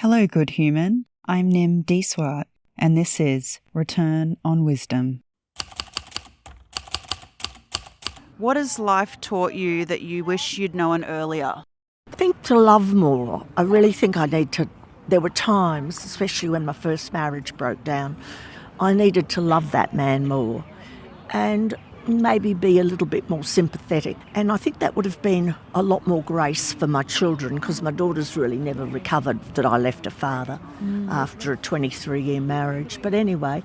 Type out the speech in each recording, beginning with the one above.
Hello, good human. I'm Nim Deeswart, and this is Return on Wisdom. What has life taught you that you wish you'd known earlier? I think to love more. I really think I need to. There were times, especially when my first marriage broke down, I needed to love that man more and maybe be a little bit more sympathetic. And I think that would have been a lot more grace for my children, because my daughter's really never recovered that I left a father after a 23-year marriage. But anyway,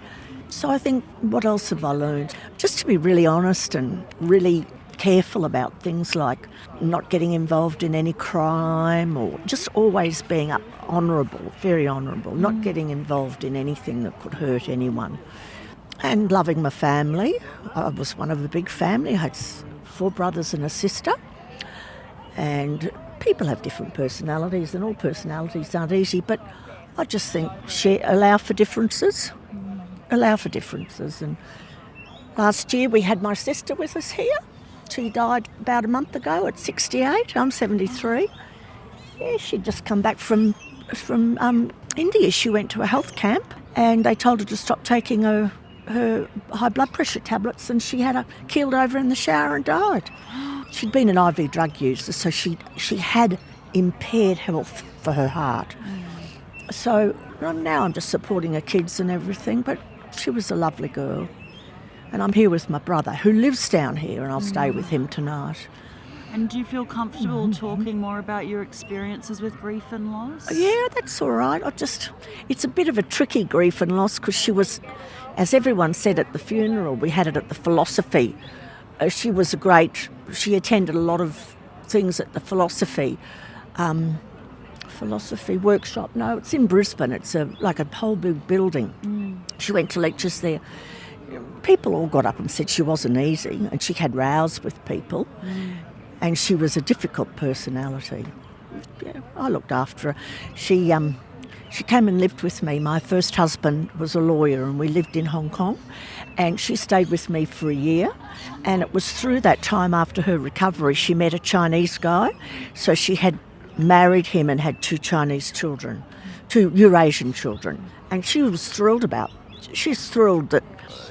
so I think, what else have I learned? Just to be really honest and really careful about things like not getting involved in any crime, or just always being honourable, very honourable, not getting involved in anything that could hurt anyone. And loving my family. I was one of a big family. I had 4 brothers and a sister. And people have different personalities, and all personalities aren't easy, but I just think allow for differences. Allow for differences. And last year we had my sister with us here. She died about a month ago at 68. I'm 73. Yeah, she'd just come back from India. She went to a health camp and they told her to stop taking her high blood pressure tablets, and she had keeled over in the shower and died. She'd been an IV drug user, so she had impaired health for her heart. So now I'm just supporting her kids and everything, but she was a lovely girl. And I'm here with my brother, who lives down here, and I'll stay with him tonight. And do you feel comfortable talking more about your experiences with grief and loss? Yeah, that's all right. It's a bit of a tricky grief and loss, because she was, as everyone said at the funeral, we had it at the Philosophy. She attended a lot of things at the Philosophy workshop. No, it's in Brisbane. It's like a whole big building. She went to lectures there. People all got up and said she wasn't easy, and she had rows with people. And she was a difficult personality. Yeah, I looked after her. She came and lived with me. My first husband was a lawyer, and we lived in Hong Kong. And she stayed with me for a year. And it was through that time, after her recovery, she met a Chinese guy. So she had married him and had 2 Chinese children, 2 Eurasian children. And she was thrilled she's thrilled that,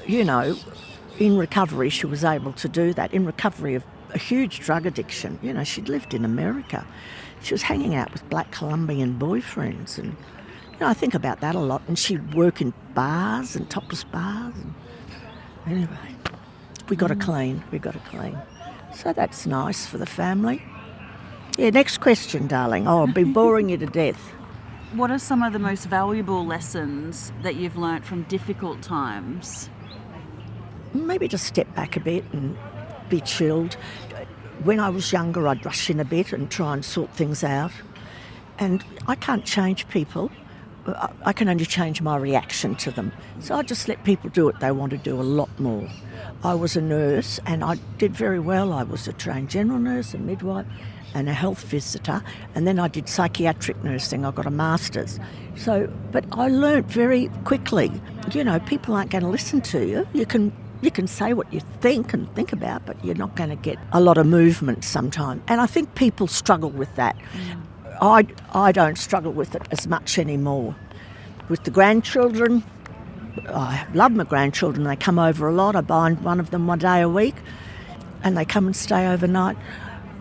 in recovery she was able to do that. In recovery of a huge drug addiction. She'd lived in America. She was hanging out with black Colombian boyfriends, and I think about that a lot. And she'd work in bars and topless bars. Anyway, we got to clean. So that's nice for the family. Yeah, next question, darling. I'll be boring you to death. What are some of the most valuable lessons that you've learnt from difficult times? Maybe just step back a bit and be chilled. When I was younger, I'd rush in a bit and try and sort things out. And I can't change people. I can only change my reaction to them. So I just let people do what they want to do a lot more. I was a nurse, and I did very well. I was a trained general nurse, a midwife, and a health visitor. And then I did psychiatric nursing. I got a master's. But I learnt very quickly, people aren't going to listen to you. You can say what you think and think about, but you're not going to get a lot of movement sometimes. And I think people struggle with that. I don't struggle with it as much anymore. With the grandchildren, I love my grandchildren. They come over a lot. I bind one of them 1 day a week, and they come and stay overnight.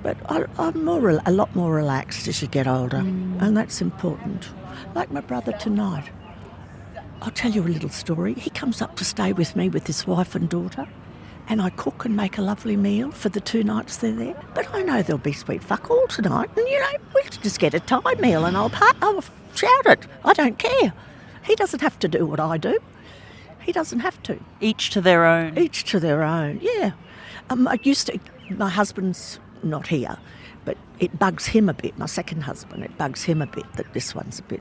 But I'm a lot more relaxed as you get older, and that's important. Like my brother tonight. I'll tell you a little story. He comes up to stay with me with his wife and daughter, and I cook and make a lovely meal for the 2 nights they're there. But I know there'll be sweet fuck all tonight, and we'll just get a Thai meal and I'll shout it. I don't care. He doesn't have to do what I do. He doesn't have to. Each to their own. Each to their own, yeah. My husband's not here, but it bugs him a bit. My second husband, it bugs him a bit that this one's a bit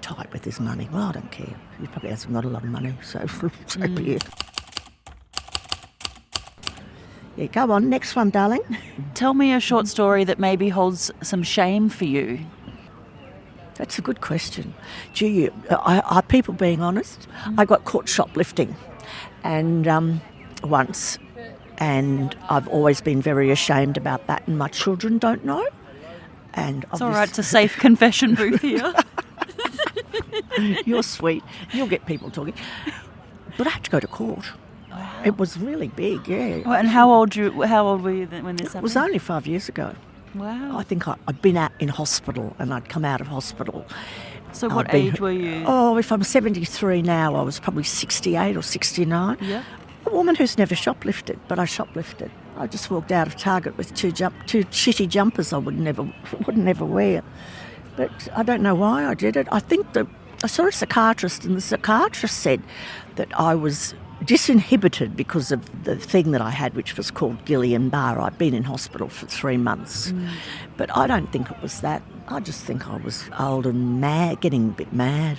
tight with his money. Well, I don't care. He probably has not a lot of money, so be it. Yeah, go on. Next one, darling. Tell me a short story that maybe holds some shame for you. That's a good question. Are people being honest? I got caught shoplifting, and once, and I've always been very ashamed about that, and my children don't know. And It's all right, it's a safe confession booth here. You're sweet. You'll get people talking. But I had to go to court. Wow. It was really big, yeah. Well, and how old were you when this happened? It was only 5 years ago. Wow. I think I'd been in hospital and I'd come out of hospital. So what age were you? Oh, if I'm 73 now, I was probably 68 or 69. Yeah. A woman who's never shoplifted, but I shoplifted. I just walked out of Target with two shitty jumpers I would never wear. But I don't know why I did it. I think that I saw a psychiatrist, and the psychiatrist said that I was disinhibited because of the thing that I had, which was called Guillain-Barré. I'd been in hospital for 3 months. But I don't think it was that. I just think I was old and mad, getting a bit mad.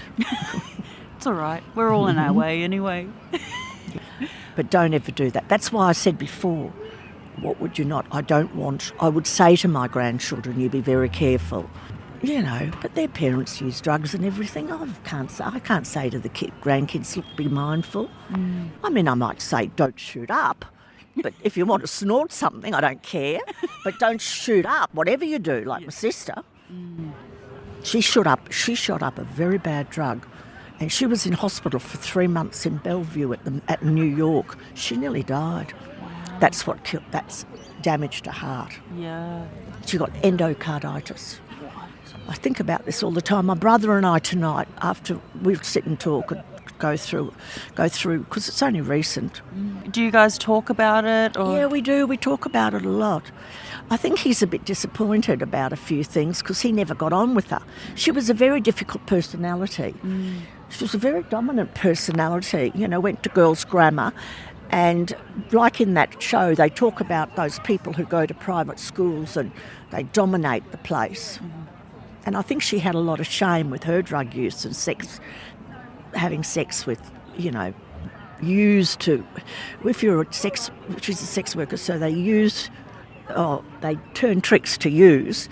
It's all right. We're all in our way anyway. But don't ever do that. That's why I said before, what would you not? I would say to my grandchildren, you be very careful. You know, but their parents use drugs and everything. I can't say to the grandkids, look, be mindful. I mean, I might say, don't shoot up. But if you want to snort something, I don't care. But don't shoot up, whatever you do, like my sister. She shot up a very bad drug. And she was in hospital for 3 months in Bellevue at New York. She nearly died. Wow. That's damage to heart. Yeah. She got endocarditis. I think about this all the time. My brother and I tonight, after we sit and talk and go through, because it's only recent. Do you guys talk about it? Or? Yeah, we do. We talk about it a lot. I think he's a bit disappointed about a few things because he never got on with her. She was a very difficult personality. She was a very dominant personality, went to girls' grammar. And like in that show, they talk about those people who go to private schools and they dominate the place. And I think she had a lot of shame with her drug use and having sex with, used to, if you're she's a sex worker, so they turn tricks to use,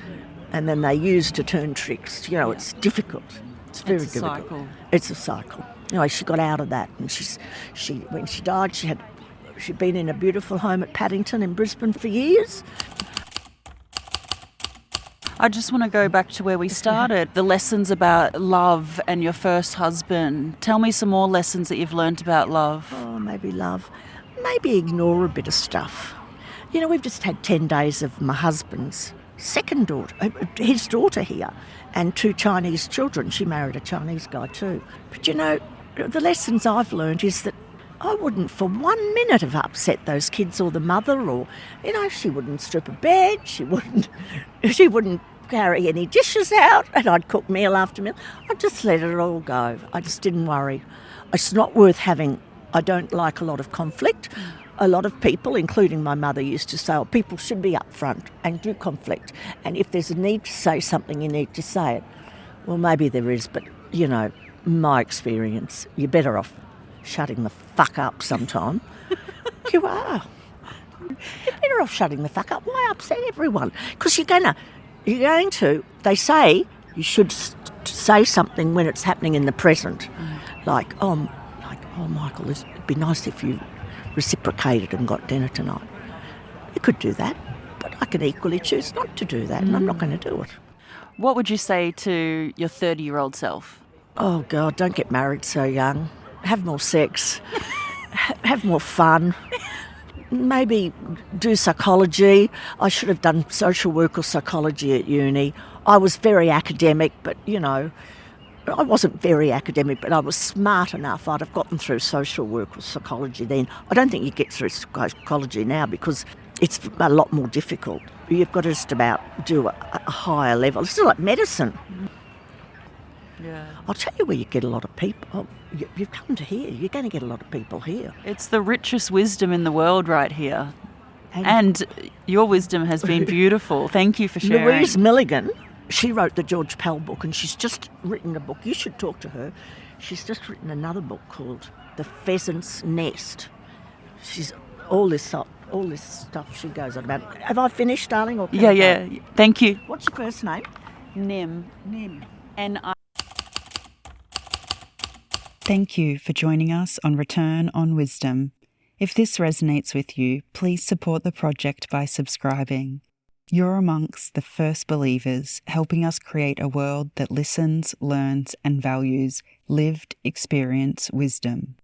and then they use to turn tricks. It's difficult. It's very difficult. Cycle. It's a cycle. Anyway, she got out of that, and when she died, she'd been in a beautiful home at Paddington in Brisbane for years. I just want to go back to where we started, the lessons about love and your first husband. Tell me some more lessons that you've learnt about love. Oh, maybe love. Maybe ignore a bit of stuff. We've just had 10 days of my husband's second daughter, his daughter here, and 2 Chinese children. She married a Chinese guy too. But the lessons I've learned is that I wouldn't for 1 minute have upset those kids or the mother, or, she wouldn't strip a bed, she wouldn't carry any dishes out, and I'd cook meal after meal. I'd just let it all go. I just didn't worry. It's not worth having. I don't like a lot of conflict. A lot of people, including my mother, used to say, people should be upfront and do conflict. And if there's a need to say something, you need to say it. Well, maybe there is, but, my experience, you're better off shutting the fuck up sometime. You are. You're better off shutting the fuck up. Why upset everyone? Because you're going to, they say you should say something when it's happening in the present. Like, Michael, it'd be nice if you reciprocated and got dinner tonight. You could do that, but I can equally choose not to do that, and I'm not going to do it. What would you say to your 30-year-old self? Oh, God, don't get married so young. Have more sex. Have more fun. Maybe do psychology. I should have done social work or psychology at uni. I was very academic, but, I wasn't very academic, but I was smart enough. I'd have gotten through social work or psychology then. I don't think you get through psychology now because it's a lot more difficult. You've got to just about do a higher level. It's like medicine. Yeah. I'll tell you where you get a lot of people. You've come to here. You're going to get a lot of people here. It's the richest wisdom in the world right here. And your wisdom has been beautiful. Thank you for sharing. Louise Milligan, she wrote the George Pell book, and she's just written a book. You should talk to her. She's just written another book called The Pheasant's Nest. She's all this stuff she goes on about. Have I finished, darling? Or yeah. Thank you. What's your first name? Nim. N-I. Thank you for joining us on Return on Wisdom. If this resonates with you, please support the project by subscribing. You're amongst the first believers, helping us create a world that listens, learns, and values lived experience wisdom.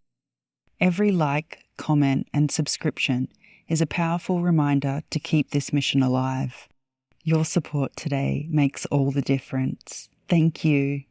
Every like, comment, and subscription is a powerful reminder to keep this mission alive. Your support today makes all the difference. Thank you.